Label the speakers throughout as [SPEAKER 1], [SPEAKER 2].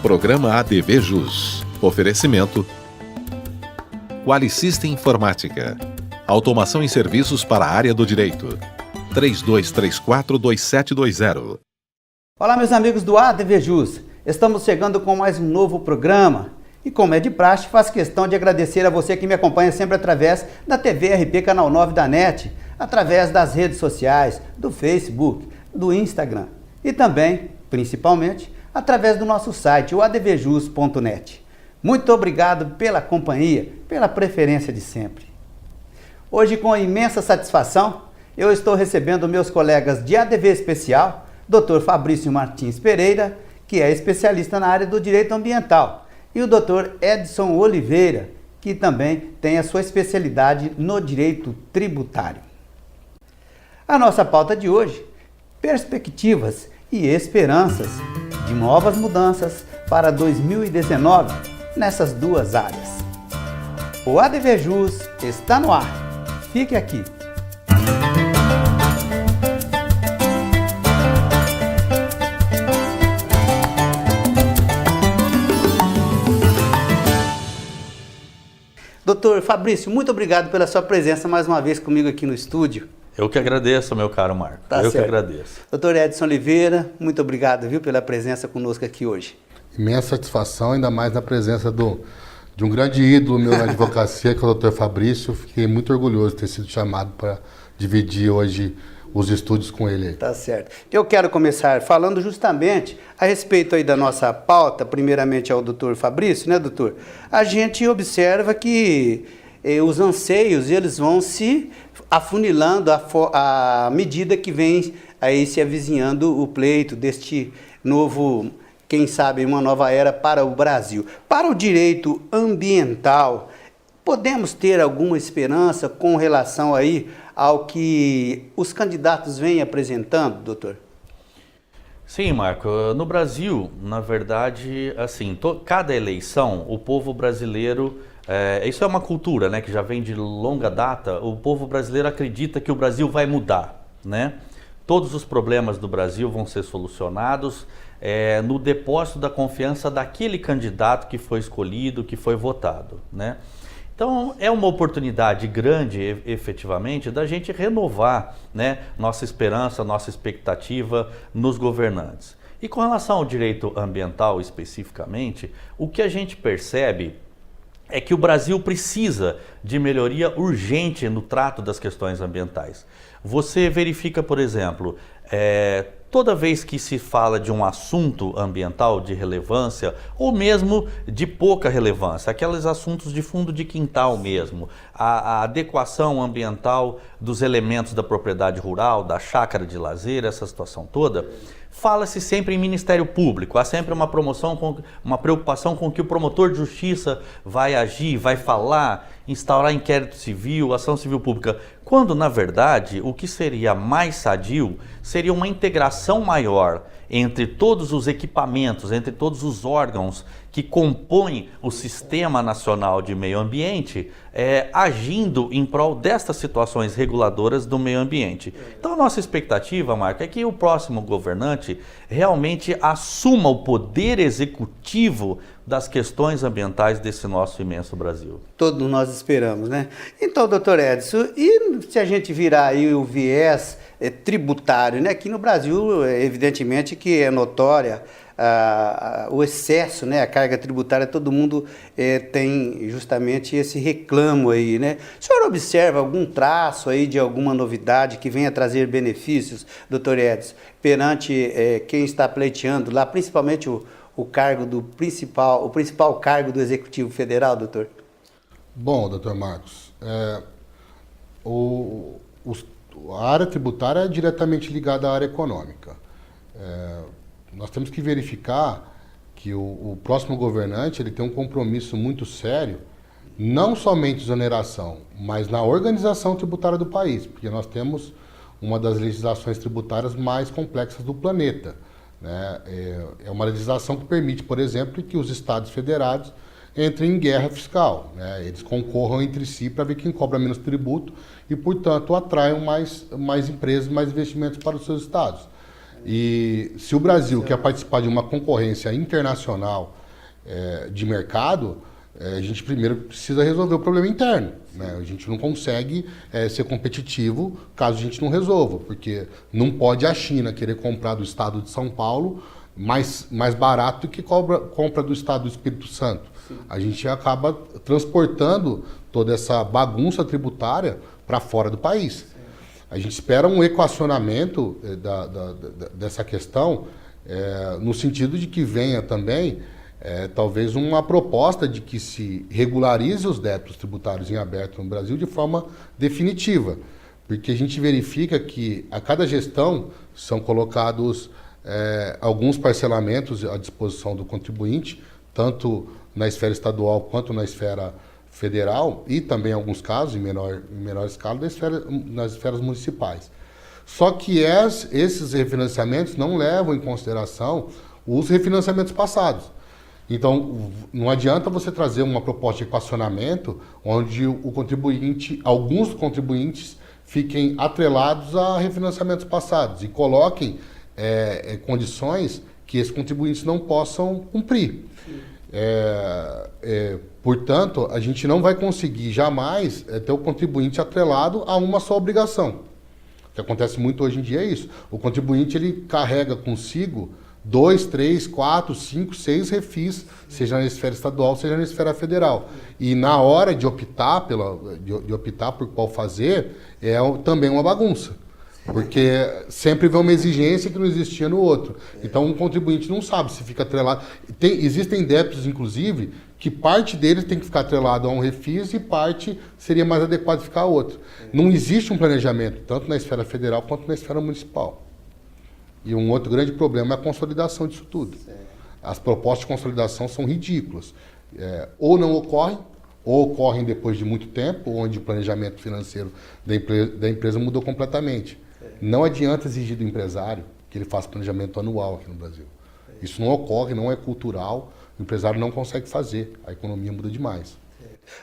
[SPEAKER 1] Programa ADV Jus. Oferecimento Qualisystem Informática. Automação em serviços para a área do direito. 3234-2720.
[SPEAKER 2] Olá, meus amigos do ADV Jus. Estamos chegando com mais um novo programa. E como é de praxe, faço questão de agradecer a você que me acompanha sempre através da TV RP Canal 9 da NET, através das redes sociais, do Facebook, do Instagram e também, principalmente, através do nosso site, o advjus.net. Muito obrigado pela companhia, pela preferência de sempre. Hoje, com imensa satisfação, eu estou recebendo meus colegas de ADV Especial, Dr. Fabrício Martins Pereira, que é especialista na área do direito ambiental, e o Dr. Edson Oliveira, que também tem a sua especialidade no direito tributário. A nossa pauta de hoje, perspectivas e esperanças de novas mudanças para 2019 nessas duas áreas. O ADV Jus está no ar. Fique aqui. Doutor Fabrício, muito obrigado pela sua presença mais uma vez comigo aqui no estúdio.
[SPEAKER 3] Eu que agradeço, meu caro Marco. Que agradeço.
[SPEAKER 2] Doutor Edson Oliveira, muito obrigado, viu, pela presença conosco aqui hoje.
[SPEAKER 4] Imensa satisfação, ainda mais na presença de um grande ídolo meu na advocacia, que é o doutor Fabrício. Fiquei muito orgulhoso de ter sido chamado para dividir hoje os estúdios com ele aí.
[SPEAKER 2] Tá certo. Eu quero começar falando justamente a respeito aí da nossa pauta, primeiramente ao doutor Fabrício, né, doutor? A gente observa que os anseios, eles vão se afunilando à medida que vem aí se avizinhando o pleito deste novo, quem sabe, uma nova era para o Brasil. Para o direito ambiental, podemos ter alguma esperança com relação aí ao que os candidatos vêm apresentando, doutor?
[SPEAKER 3] Sim, Marco. No Brasil, na verdade, assim, cada eleição, o povo brasileiro, isso é uma cultura, né, que já vem de longa data. O povo brasileiro acredita que o Brasil vai mudar, né? Todos os problemas do Brasil vão ser solucionados no depósito da confiança daquele candidato que foi escolhido, que foi votado, né? Então, é uma oportunidade grande, efetivamente, da gente renovar, né, nossa esperança, nossa expectativa nos governantes. E com relação ao direito ambiental especificamente, o que a gente percebe é que o Brasil precisa de melhoria urgente no trato das questões ambientais. Você verifica, por exemplo, toda vez que se fala de um assunto ambiental de relevância ou mesmo de pouca relevância, aqueles assuntos de fundo de quintal mesmo, a adequação ambiental dos elementos da propriedade rural, da chácara de lazer, essa situação toda, fala-se sempre em Ministério Público, há sempre uma preocupação com que o promotor de justiça vai agir, vai falar, instaurar inquérito civil, ação civil pública, quando na verdade o que seria mais sadio seria uma integração maior entre todos os equipamentos, entre todos os órgãos que compõem o Sistema Nacional de Meio Ambiente, agindo em prol destas situações reguladoras do meio ambiente. Então a nossa expectativa, Marco, é que o próximo governante realmente assuma o poder executivo das questões ambientais desse nosso imenso Brasil.
[SPEAKER 2] Todos nós esperamos, né? Então, doutor Edson, e se a gente virar aí o viés tributário, né? Aqui no Brasil, evidentemente que é notória o excesso, né? A carga tributária, todo mundo tem justamente esse reclamo aí, né? O senhor observa algum traço aí de alguma novidade que venha trazer benefícios, doutor Edson, perante quem está pleiteando lá, principalmente o principal cargo do Executivo Federal, doutor?
[SPEAKER 4] Bom, doutor Marcos, a área tributária é diretamente ligada à área econômica. Nós temos que verificar que o próximo governante ele tem um compromisso muito sério, não somente de exoneração, mas na organização tributária do país, porque nós temos uma das legislações tributárias mais complexas do planeta, né? É uma legislação que permite, por exemplo, que os estados federados entrem em guerra fiscal, né? Eles concorram entre si para ver quem cobra menos tributo e, portanto, atraiam mais empresas, mais investimentos para os seus estados. E se o Brasil quer participar de uma concorrência internacional de mercado, a gente primeiro precisa resolver o problema interno, né? A gente não consegue ser competitivo caso a gente não resolva, porque não pode a China querer comprar do estado de São Paulo mais barato do que compra do estado do Espírito Santo. Sim. A gente acaba transportando toda essa bagunça tributária para fora do país. Sim. A gente espera um equacionamento dessa questão no sentido de que venha também talvez uma proposta de que se regularize os débitos tributários em aberto no Brasil de forma definitiva, porque a gente verifica que a cada gestão são colocados alguns parcelamentos à disposição do contribuinte, tanto na esfera estadual quanto na esfera federal e também, em alguns casos, em menor escala, nas esferas municipais. Só que esses refinanciamentos não levam em consideração os refinanciamentos passados. Então, não adianta você trazer uma proposta de equacionamento onde alguns contribuintes fiquem atrelados a refinanciamentos passados e coloquem condições que esses contribuintes não possam cumprir. Portanto, a gente não vai conseguir jamais ter o contribuinte atrelado a uma só obrigação. O que acontece muito hoje em dia é isso. O contribuinte ele carrega consigo 2, 3, 4, 5, 6 refis, seja na esfera estadual, seja na esfera federal. E na hora de optar por qual fazer, também uma bagunça. Porque sempre vem uma exigência que não existia no outro. Então, um contribuinte não sabe se fica atrelado. Existem débitos, inclusive, que parte deles tem que ficar atrelado a um refis e parte seria mais adequado ficar a outro. Não existe um planejamento, tanto na esfera federal quanto na esfera municipal. E um outro grande problema é a consolidação disso tudo. As propostas de consolidação são ridículas. Ou não ocorrem, ou ocorrem depois de muito tempo, onde o planejamento financeiro da empresa mudou completamente. Não adianta exigir do empresário que ele faça planejamento anual aqui no Brasil. Isso não ocorre, não é cultural, o empresário não consegue fazer, a economia muda demais.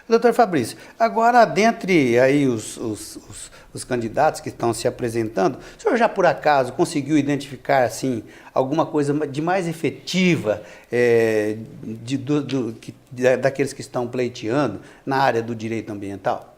[SPEAKER 2] Doutor Fabrício, agora dentre aí os candidatos que estão se apresentando, o senhor já por acaso conseguiu identificar assim, alguma coisa de mais efetiva daqueles que estão pleiteando na área do direito ambiental?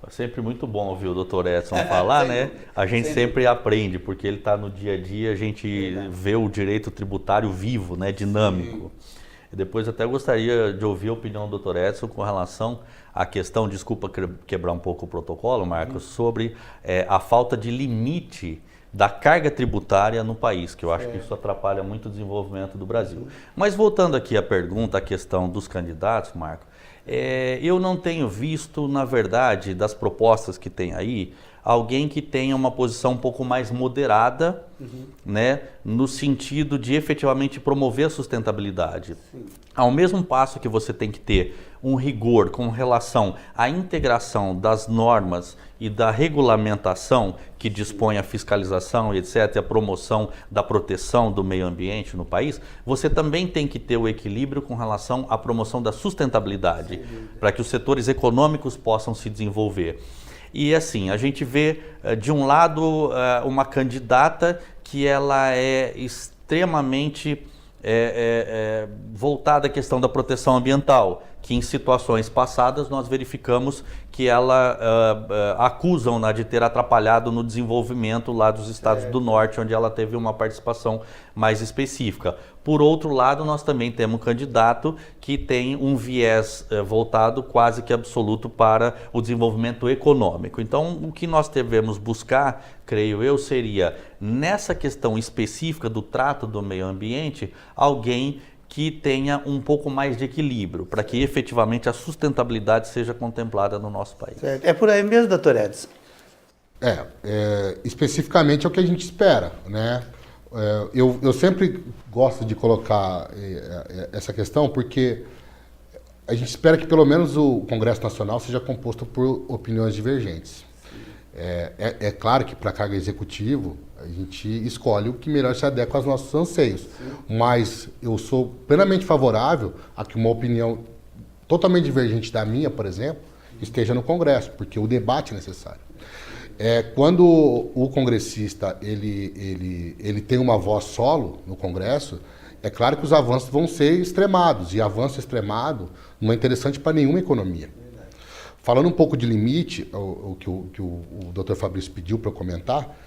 [SPEAKER 3] É sempre muito bom ouvir o doutor Edson falar, né? A gente sempre aprende, porque ele está no dia a dia, a gente vê o direito tributário vivo, né? Dinâmico. Sim. E depois até gostaria de ouvir a opinião do Dr. Edson com relação à questão, desculpa quebrar um pouco o protocolo, Marcos, sobre a falta de limite da carga tributária no país, que eu acho que isso atrapalha muito o desenvolvimento do Brasil. Mas voltando aqui à pergunta, à questão dos candidatos, Marco, eu não tenho visto, na verdade, das propostas que tem aí, alguém que tenha uma posição um pouco mais moderada, né, no sentido de efetivamente promover a sustentabilidade. Sim. Ao mesmo passo que você tem que ter um rigor com relação à integração das normas e da regulamentação que dispõe a fiscalização e etc., a promoção da proteção do meio ambiente no país, você também tem que ter o equilíbrio com relação à promoção da sustentabilidade, para que os setores econômicos possam se desenvolver. E assim, a gente vê de um lado uma candidata que ela é extremamente voltada à questão da proteção ambiental, que em situações passadas nós verificamos que ela acusam-na de ter atrapalhado no desenvolvimento lá dos estados do norte, onde ela teve uma participação mais específica. Por outro lado, nós também temos um candidato que tem um viés voltado quase que absoluto para o desenvolvimento econômico. Então, o que nós devemos buscar, creio eu, seria, nessa questão específica do trato do meio ambiente, alguém que tenha um pouco mais de equilíbrio, para que efetivamente a sustentabilidade seja contemplada no nosso país.
[SPEAKER 2] Certo. É por aí mesmo, doutor Edson?
[SPEAKER 4] Especificamente é o que a gente espera, né? Eu sempre gosto de colocar essa questão porque a gente espera que pelo menos o Congresso Nacional seja composto por opiniões divergentes. É claro que para a carga executiva a gente escolhe o que melhor se adequa aos nossos anseios. Sim. Mas eu sou plenamente favorável a que uma opinião totalmente divergente da minha, por exemplo, esteja no Congresso, porque o debate é necessário. Quando o congressista ele tem uma voz solo no Congresso, é claro que os avanços vão ser extremados, e avanço extremado não é interessante para nenhuma economia. Falando um pouco de limite, o que o Dr. Fabrício pediu para eu comentar,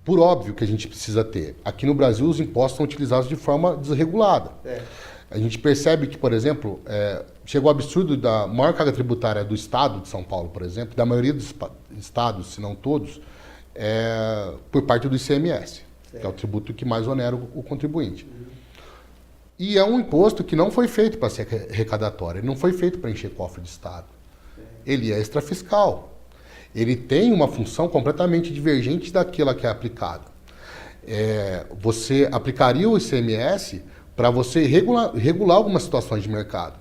[SPEAKER 4] por óbvio que a gente precisa ter. Aqui no Brasil, os impostos são utilizados de forma desregulada. A gente percebe que, por exemplo, chegou ao absurdo da maior carga tributária do estado de São Paulo, por exemplo, da maioria dos estados, se não todos, por parte do ICMS, que é o tributo que mais onera o contribuinte. E é um imposto que não foi feito para ser arrecadatório, ele não foi feito para encher cofre de estado. Ele é extrafiscal. Ele tem uma função completamente divergente daquela que é aplicada. Você aplicaria o ICMS para você regular algumas situações de mercado.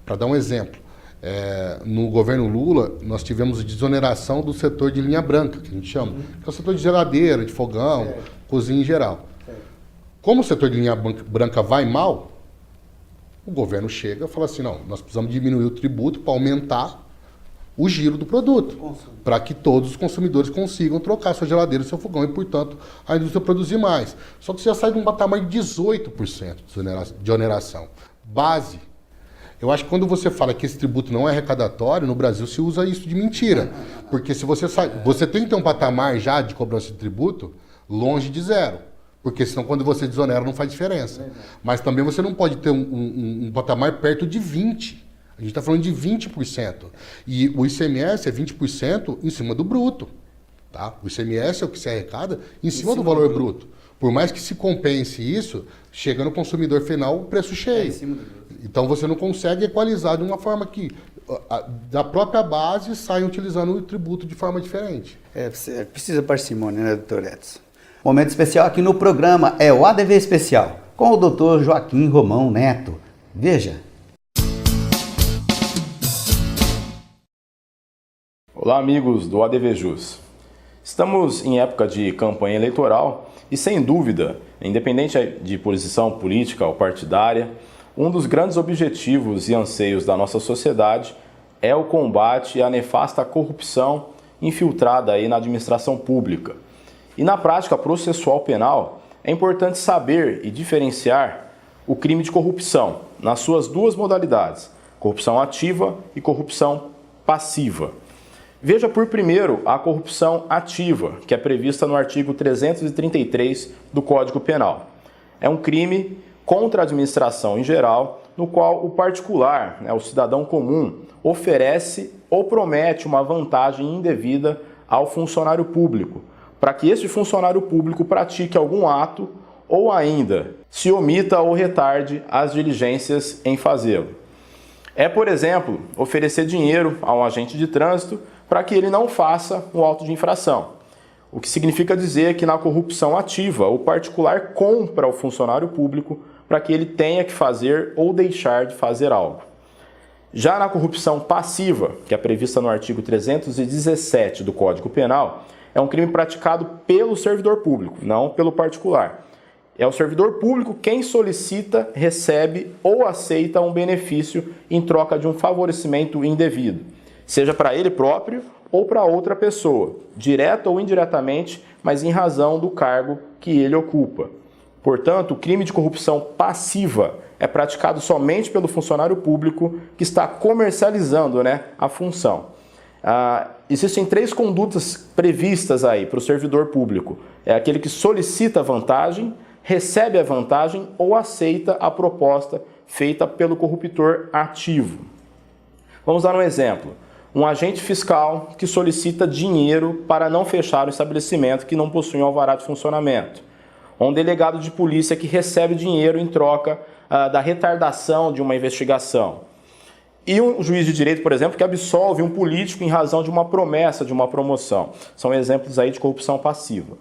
[SPEAKER 4] Para dar um exemplo, no governo Lula, nós tivemos desoneração do setor de linha branca, que a gente chama, que é o setor de geladeira, de fogão, cozinha em geral. Como o setor de linha branca vai mal, o governo chega e fala assim, não, nós precisamos diminuir o tributo para aumentar o giro do produto, para que todos os consumidores consigam trocar sua geladeira e seu fogão e, portanto, a indústria produzir mais. Só que você já sai de um patamar de 18% de oneração. Base. Eu acho que quando você fala que esse tributo não é arrecadatório, no Brasil se usa isso de mentira. Porque se você tem que ter um patamar já de cobrança de tributo longe de zero. Porque senão quando você desonera não faz diferença. Mas também você não pode ter um patamar perto de 20%. A gente está falando de 20%. E o ICMS é 20% em cima do bruto. Tá? O ICMS é o que se arrecada em cima do valor bruto. Por mais que se compense isso, chega no consumidor final o preço cheio. Então você não consegue equalizar de uma forma que da própria base saiam utilizando o tributo de forma diferente.
[SPEAKER 2] Precisa parcimônia, né, doutor Edson? Momento especial aqui no programa é o ADV Especial, com o doutor Joaquim Romão Neto. Veja.
[SPEAKER 5] Olá, amigos do ADV Jus. Estamos em época de campanha eleitoral e, sem dúvida, independente de posição política ou partidária, um dos grandes objetivos e anseios da nossa sociedade é o combate à nefasta corrupção infiltrada aí na administração pública. E na prática processual penal, é importante saber e diferenciar o crime de corrupção nas suas duas modalidades, corrupção ativa e corrupção passiva. Veja por primeiro a corrupção ativa, que é prevista no artigo 333 do Código Penal. É um crime contra a administração em geral, no qual o particular, o cidadão comum, oferece ou promete uma vantagem indevida ao funcionário público, para que este funcionário público pratique algum ato ou ainda se omita ou retarde as diligências em fazê-lo. É, por exemplo, oferecer dinheiro a um agente de trânsito para que ele não faça um auto de infração. O que significa dizer que na corrupção ativa, o particular compra o funcionário público para que ele tenha que fazer ou deixar de fazer algo. Já na corrupção passiva, que é prevista no artigo 317 do Código Penal, é um crime praticado pelo servidor público, não pelo particular. É o servidor público quem solicita, recebe ou aceita um benefício em troca de um favorecimento indevido, seja para ele próprio ou para outra pessoa, direta ou indiretamente, mas em razão do cargo que ele ocupa. Portanto, o crime de corrupção passiva é praticado somente pelo funcionário público que está comercializando, a função. Existem 3 condutas previstas aí para o servidor público. É aquele que solicita a vantagem, recebe a vantagem ou aceita a proposta feita pelo corruptor ativo. Vamos dar um exemplo. Um agente fiscal que solicita dinheiro para não fechar o estabelecimento que não possui um alvará de funcionamento. Ou um delegado de polícia que recebe dinheiro em troca da retardação de uma investigação. E um juiz de direito, por exemplo, que absolve um político em razão de uma promessa de uma promoção. São exemplos aí de corrupção passiva.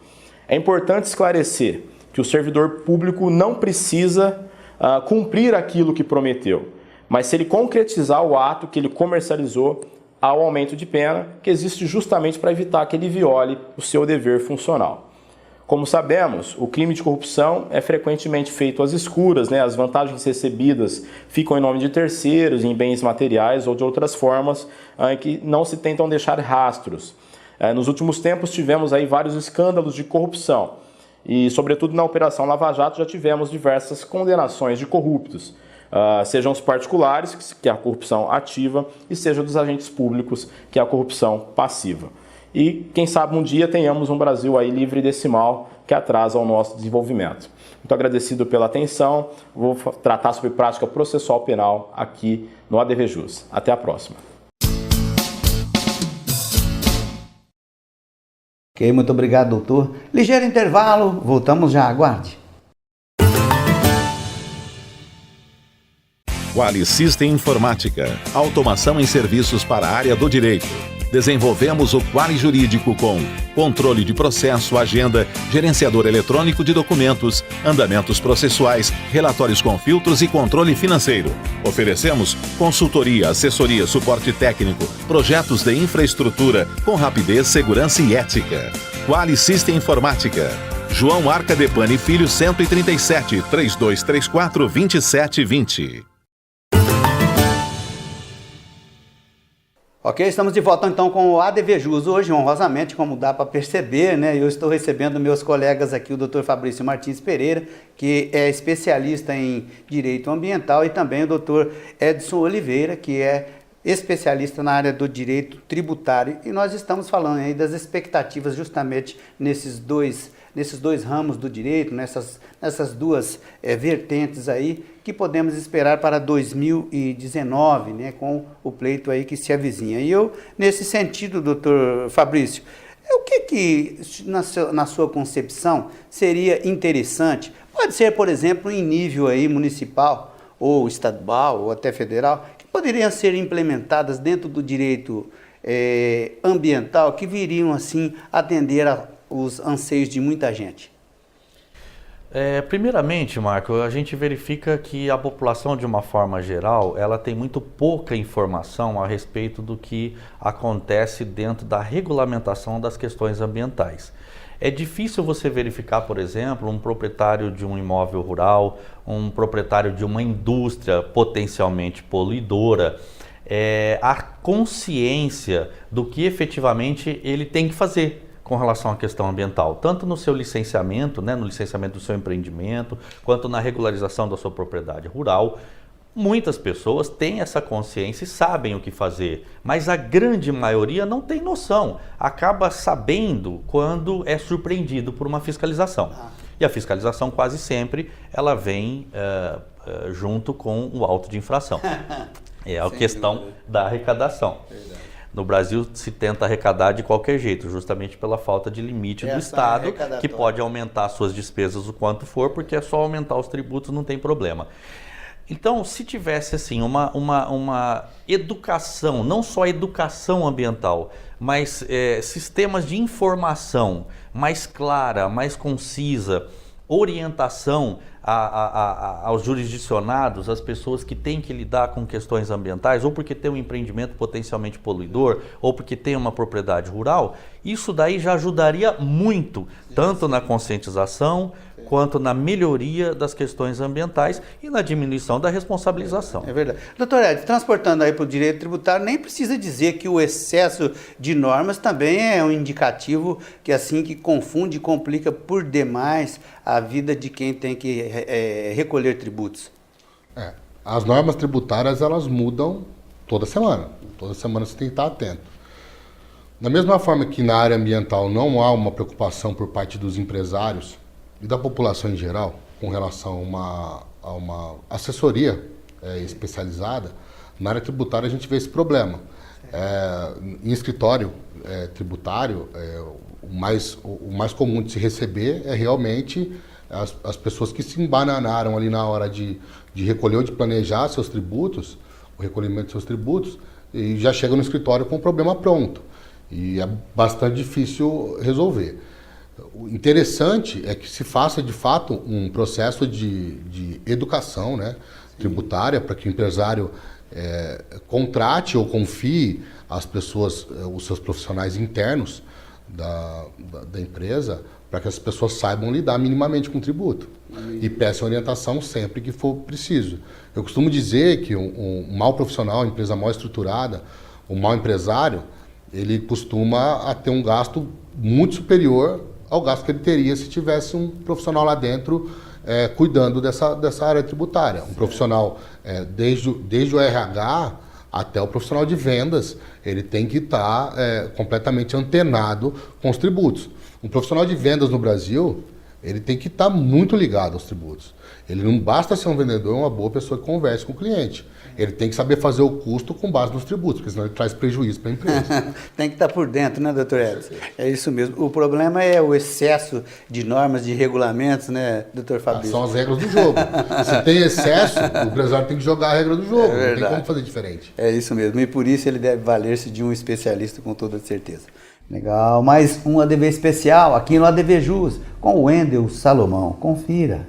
[SPEAKER 5] É importante esclarecer que o servidor público não precisa cumprir aquilo que prometeu, mas se ele concretizar o ato que ele comercializou, há o aumento de pena, que existe justamente para evitar que ele viole o seu dever funcional. Como sabemos, o crime de corrupção é frequentemente feito às escuras, né? As vantagens recebidas ficam em nome de terceiros, em bens materiais ou de outras formas em que não se tentam deixar rastros. Nos últimos tempos tivemos aí vários escândalos de corrupção e, sobretudo na Operação Lava Jato, já tivemos diversas condenações de corruptos, sejam os particulares, que é a corrupção ativa, e seja dos agentes públicos, que é a corrupção passiva. E quem sabe um dia tenhamos um Brasil aí livre desse mal que atrasa o nosso desenvolvimento. Muito agradecido pela atenção. Vou tratar sobre prática processual penal aqui no ADVJus. Até a próxima.
[SPEAKER 2] Ok, muito obrigado, doutor. Ligeiro intervalo, voltamos já, aguarde.
[SPEAKER 1] Quali System Informática, automação em serviços para a área do direito. Desenvolvemos o Quali Jurídico com controle de processo, agenda, gerenciador eletrônico de documentos, andamentos processuais, relatórios com filtros e controle financeiro. Oferecemos consultoria, assessoria, suporte técnico, projetos de infraestrutura com rapidez, segurança e ética. Quali System Informática. João Arcadepani Filho 137 3234 2720.
[SPEAKER 2] Ok, estamos de volta então com o ADVJus. Hoje, honrosamente, como dá para perceber, né, eu estou recebendo meus colegas aqui, o Dr. Fabrício Martins Pereira, que é especialista em direito ambiental, e também o Dr. Edson Oliveira, que é especialista na área do direito tributário. E nós estamos falando aí das expectativas justamente nesses dois ramos do direito, nessas duas vertentes aí, que podemos esperar para 2019, né, com o pleito aí que se avizinha. E eu, nesse sentido, doutor Fabrício, o que na sua concepção seria interessante? Pode ser, por exemplo, em nível aí municipal, ou estadual, ou até federal, que poderiam ser implementadas dentro do direito ambiental, que viriam, assim, atender os anseios de muita gente.
[SPEAKER 3] Primeiramente, Marco, a gente verifica que a população, de uma forma geral, ela tem muito pouca informação a respeito do que acontece dentro da regulamentação das questões ambientais. É difícil você verificar, por exemplo, um proprietário de um imóvel rural, um proprietário de uma indústria potencialmente poluidora, a consciência do que efetivamente ele tem que fazer com relação à questão ambiental, tanto no seu licenciamento, né, no licenciamento do seu empreendimento, quanto na regularização da sua propriedade rural. Muitas pessoas têm essa consciência e sabem o que fazer, mas a grande maioria não tem noção, acaba sabendo quando é surpreendido por uma fiscalização. E a fiscalização quase sempre ela vem junto com o auto de infração. É a questão da arrecadação. Verdade. No Brasil se tenta arrecadar de qualquer jeito, justamente pela falta de limite do Estado, que pode aumentar suas despesas o quanto for, porque é só aumentar os tributos, não tem problema. Então, se tivesse assim uma educação, não só educação ambiental, mas sistemas de informação mais clara, mais concisa, orientação aos jurisdicionados, às pessoas que têm que lidar com questões ambientais, ou porque tem um empreendimento potencialmente poluidor, ou porque tem uma propriedade rural, isso daí já ajudaria muito, tanto na conscientização, quanto na melhoria das questões ambientais e na diminuição da responsabilização.
[SPEAKER 2] É verdade. Doutor Ed, transportando aí para o direito tributário, nem precisa dizer que o excesso de normas também é um indicativo que confunde e complica por demais a vida de quem tem que recolher tributos.
[SPEAKER 4] As normas tributárias, elas mudam toda semana. Toda semana você tem que estar atento. Da mesma forma que na área ambiental não há uma preocupação por parte dos empresários e da população em geral com relação a uma assessoria especializada, na área tributária a gente vê esse problema. Em escritório tributário, o mais comum de se receber é realmente as pessoas que se embananaram ali na hora de recolher ou de planejar seus tributos, o recolhimento de seus tributos, e já chegam no escritório com o problema pronto. E é bastante difícil resolver. O interessante é que se faça, de fato, um processo de educação, né, tributária, para que o empresário contrate ou confie as pessoas, os seus profissionais internos da empresa, para que as pessoas saibam lidar minimamente com o tributo e peçam orientação sempre que for preciso. Eu costumo dizer que um mau profissional, uma empresa mal estruturada, um mau empresário, ele costuma ter um gasto muito superior ao gasto que ele teria se tivesse um profissional lá dentro cuidando dessa área tributária. Um profissional, desde o RH até o profissional de vendas, ele tem que estar completamente antenado com os tributos. Um profissional de vendas no Brasil, ele tem que estar muito ligado aos tributos. Ele não basta ser um vendedor, uma boa pessoa que converse com o cliente. Ele tem que saber fazer o custo com base nos tributos, porque senão ele traz prejuízo para a empresa.
[SPEAKER 2] Tem que estar por dentro, né, doutor Edson? É isso mesmo. O problema é o excesso de normas, de regulamentos, né, doutor Fabrício?
[SPEAKER 4] São as regras do jogo. Se tem excesso, o empresário tem que jogar a regra do jogo. Não tem como fazer diferente.
[SPEAKER 2] É isso mesmo. E por isso ele deve valer-se de um especialista, com toda certeza. Legal. Mais um ADV especial aqui no ADV Jus, com o Wendel Salomão. Confira.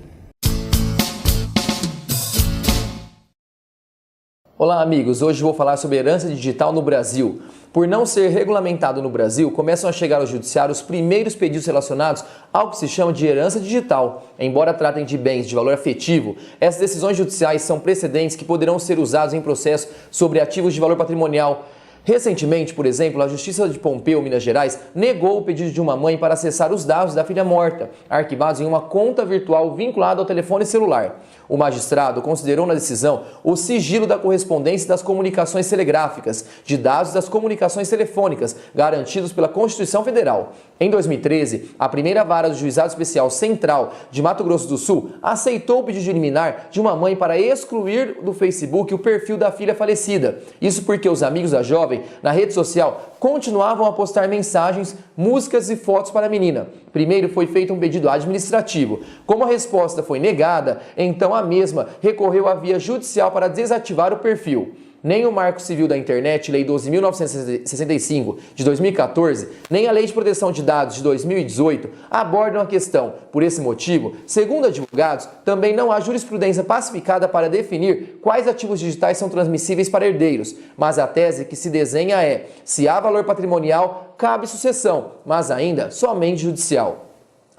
[SPEAKER 6] Olá, amigos. Hoje vou falar sobre herança digital no Brasil. Por não ser regulamentado no Brasil, começam a chegar ao judiciário os primeiros pedidos relacionados ao que se chama de herança digital. Embora tratem de bens de valor afetivo, essas decisões judiciais são precedentes que poderão ser usados em processo sobre ativos de valor patrimonial. Recentemente, por exemplo, a Justiça de Pompeu, Minas Gerais, negou o pedido de uma mãe para acessar os dados da filha morta, arquivados em uma conta virtual vinculada ao telefone celular. O magistrado considerou na decisão o sigilo da correspondência das comunicações telegráficas, de dados das comunicações telefônicas, garantidos pela Constituição Federal. Em 2013, a primeira vara do Juizado Especial Central de Mato Grosso do Sul aceitou o pedido de liminar de uma mãe para excluir do Facebook o perfil da filha falecida. Isso porque os amigos da jovem, na rede social, continuavam a postar mensagens, músicas e fotos para a menina. Primeiro foi feito um pedido administrativo. Como a resposta foi negada, então a mesma recorreu à via judicial para desativar o perfil. Nem o Marco Civil da Internet, Lei 12.965 de 2014, nem a Lei de Proteção de Dados de 2018 abordam a questão. Por esse motivo, segundo advogados, também não há jurisprudência pacificada para definir quais ativos digitais são transmissíveis para herdeiros. Mas a tese que se desenha é: se há valor patrimonial, cabe sucessão, mas ainda somente judicial.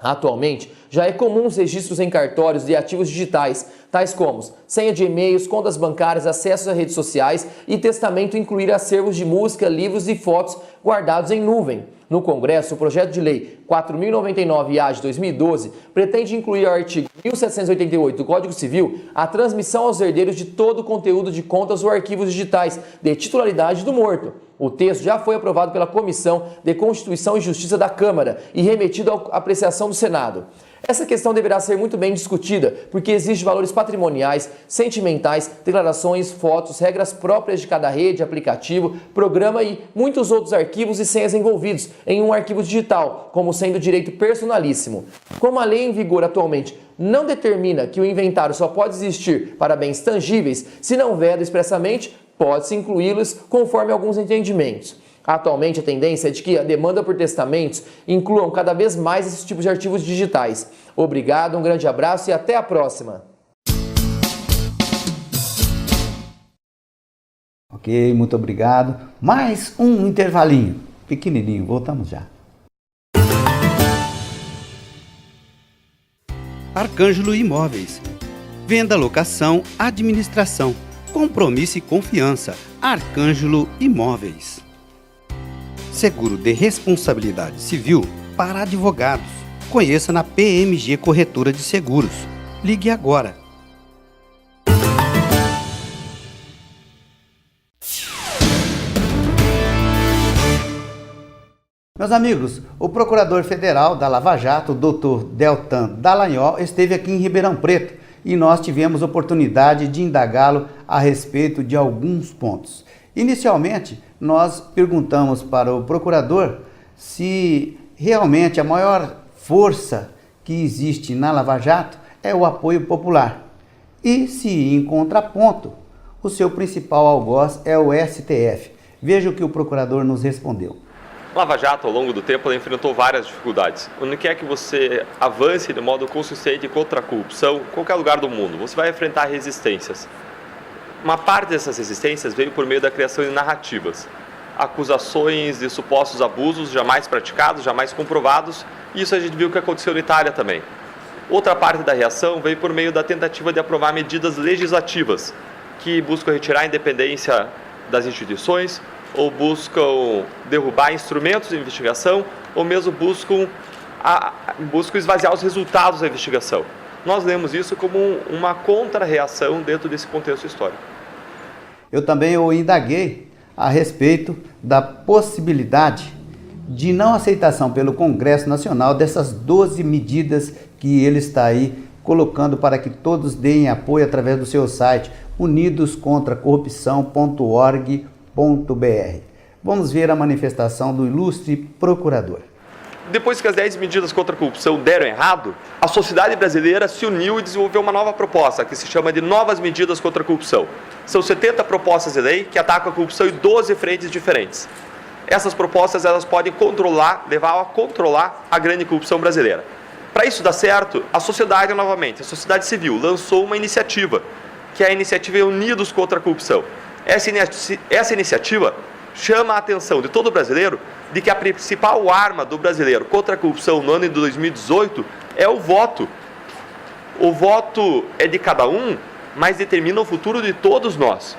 [SPEAKER 6] Atualmente, já é comum os registros em cartórios de ativos digitais, tais como senha de e-mails, contas bancárias, acessos a redes sociais e testamento incluir acervos de música, livros e fotos guardados em nuvem. No Congresso, o projeto de lei 4.099-A de 2012 pretende incluir ao artigo 1788 do Código Civil a transmissão aos herdeiros de todo o conteúdo de contas ou arquivos digitais de titularidade do morto. O texto já foi aprovado pela Comissão de Constituição e Justiça da Câmara e remetido à apreciação do Senado. Essa questão deverá ser muito bem discutida, porque existem valores patrimoniais, sentimentais, declarações, fotos, regras próprias de cada rede, aplicativo, programa e muitos outros arquivos e senhas envolvidos em um arquivo digital, como sendo direito personalíssimo. Como a lei em vigor atualmente não determina que o inventário só pode existir para bens tangíveis, se não veda expressamente, pode-se incluí-los conforme alguns entendimentos. Atualmente, a tendência é de que a demanda por testamentos incluam cada vez mais esses tipos de arquivos digitais. Obrigado, um grande abraço e até a próxima!
[SPEAKER 2] Ok, muito obrigado. Mais um intervalinho, pequenininho, voltamos já. Arcângelo Imóveis. Venda, locação, administração. Compromisso e confiança. Arcângelo Imóveis. Seguro de responsabilidade civil para advogados. Conheça na PMG Corretora de Seguros. Ligue agora. Meus amigos, o Procurador Federal da Lava Jato, o Dr. Deltan Dallagnol, esteve aqui em Ribeirão Preto e nós tivemos oportunidade de indagá-lo a respeito de alguns pontos. Inicialmente, nós perguntamos para o procurador se realmente a maior força que existe na Lava Jato é o apoio popular e se, em contraponto, o seu principal algoz é o STF. Veja o que o procurador nos respondeu.
[SPEAKER 7] Lava Jato, ao longo do tempo, ela enfrentou várias dificuldades. Onde quer que você avance de modo consistente contra a corrupção, em qualquer lugar do mundo, você vai enfrentar resistências. Uma parte dessas resistências veio por meio da criação de narrativas. Acusações de supostos abusos jamais praticados, jamais comprovados, Isso a gente viu que aconteceu na Itália também. Outra parte da reação veio por meio da tentativa de aprovar medidas legislativas que buscam retirar a independência das instituições ou buscam derrubar instrumentos de investigação ou mesmo buscam esvaziar os resultados da investigação. Nós lemos isso como uma contra-reação dentro desse contexto histórico.
[SPEAKER 2] Eu também indaguei a respeito da possibilidade de não aceitação pelo Congresso Nacional dessas 12 medidas que ele está aí colocando para que todos deem apoio através do seu site unidoscontracorrupção.org.br. Vamos ver a manifestação do ilustre procurador.
[SPEAKER 7] Depois que as 10 medidas contra a corrupção deram errado, a sociedade brasileira se uniu e desenvolveu uma nova proposta, que se chama de Novas Medidas contra a Corrupção. São 70 propostas de lei que atacam a corrupção em 12 frentes diferentes. Essas propostas elas podem levar a controlar a grande corrupção brasileira. Para isso dar certo, a sociedade sociedade civil, lançou uma iniciativa, que é a iniciativa Unidos contra a Corrupção. Essa iniciativa chama a atenção de todo brasileiro de que a principal arma do brasileiro contra a corrupção no ano de 2018 é o voto. O voto é de cada um, mas determina o futuro de todos nós.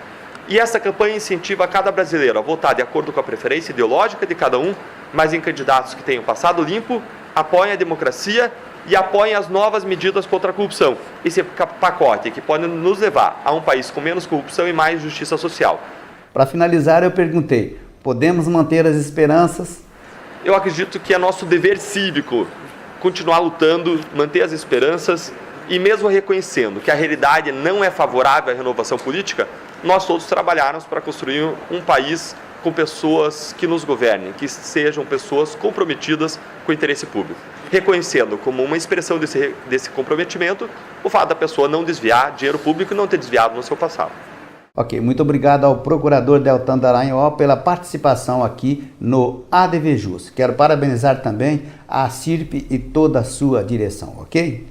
[SPEAKER 7] E essa campanha incentiva cada brasileiro a votar de acordo com a preferência ideológica de cada um, mas em candidatos que tenham passado limpo, apoiem a democracia e apoiem as novas medidas contra a corrupção. Esse pacote que pode nos levar a um país com menos corrupção e mais justiça social.
[SPEAKER 2] Para finalizar, eu perguntei, podemos manter as esperanças?
[SPEAKER 7] Eu acredito que é nosso dever cívico continuar lutando, manter as esperanças e mesmo reconhecendo que a realidade não é favorável à renovação política, nós todos trabalharmos para construir um país com pessoas que nos governem, que sejam pessoas comprometidas com o interesse público. Reconhecendo como uma expressão desse comprometimento o fato da pessoa não desviar dinheiro público e não ter desviado no seu passado.
[SPEAKER 2] Ok, muito obrigado ao procurador Deltan Dallagnol pela participação aqui no ADVJus. Quero parabenizar também a CIRP e toda a sua direção, ok?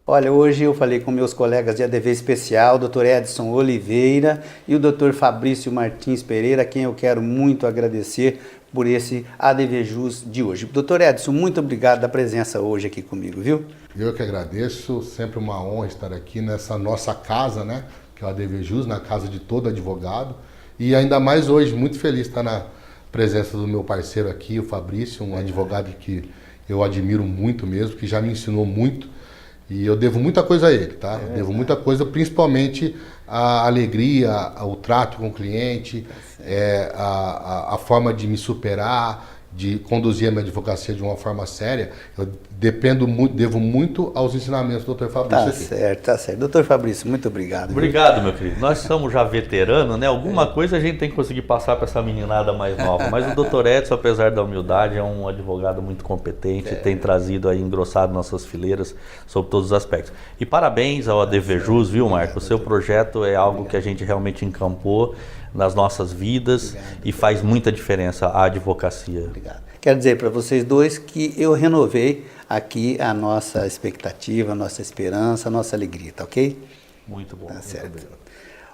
[SPEAKER 2] Olha, hoje eu falei com meus colegas de ADV especial, o Dr. Edson Oliveira e o Dr. Fabrício Martins Pereira, a quem eu quero muito agradecer por esse ADVJus de hoje. Dr. Edson, muito obrigado da presença hoje aqui comigo, viu?
[SPEAKER 4] Eu que agradeço, sempre uma honra estar aqui nessa nossa casa, né, que é o ADVJus, na casa de todo advogado. E ainda mais hoje, muito feliz de estar na presença do meu parceiro aqui, o Fabrício, um advogado que eu admiro muito mesmo, que já me ensinou muito. E eu devo muita coisa a ele, tá? Devo muita coisa, principalmente a alegria, o trato com o cliente, a forma de me superar, de conduzir a minha advocacia de uma forma séria. Eu devo muito aos ensinamentos do Dr. Fabrício.
[SPEAKER 2] Tá certo. Dr. Fabrício, muito obrigado.
[SPEAKER 3] Obrigado, meu querido. Nós somos já veteranos, né? Alguma coisa a gente tem que conseguir passar para essa meninada mais nova. Mas o Dr. Edson, apesar da humildade, é um advogado muito competente, tem trazido aí, engrossado nossas fileiras sobre todos os aspectos. E parabéns ao ADVJus, viu, Marco? O seu projeto é algo que a gente realmente encampou nas nossas vidas e faz muita diferença a advocacia.
[SPEAKER 2] Obrigado. Quero dizer para vocês dois que eu renovei aqui a nossa expectativa, a nossa esperança, a nossa alegria, tá ok?
[SPEAKER 3] Muito bom.
[SPEAKER 2] Tá certo.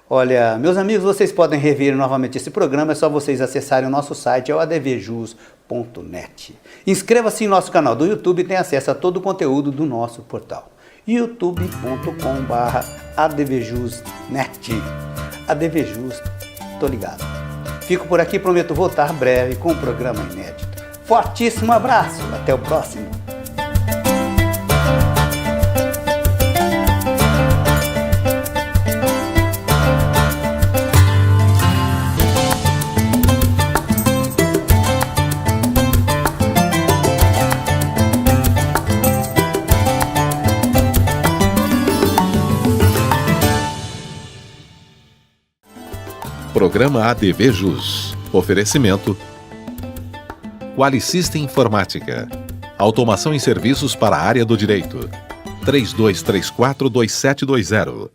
[SPEAKER 2] Olha, meus amigos, vocês podem rever novamente esse programa, é só vocês acessarem o nosso site, é o advjus.net. Inscreva-se em nosso canal do YouTube e tenha acesso a todo o conteúdo do nosso portal. youtube.com/advjus.net. ADVJus, tô ligado. Fico por aqui, prometo voltar breve com um programa inédito. Fortíssimo abraço, até o próximo.
[SPEAKER 1] Programa ADVJus. Oferecimento Qualisystem Informática. Automação em serviços para a área do direito. 3234-2720.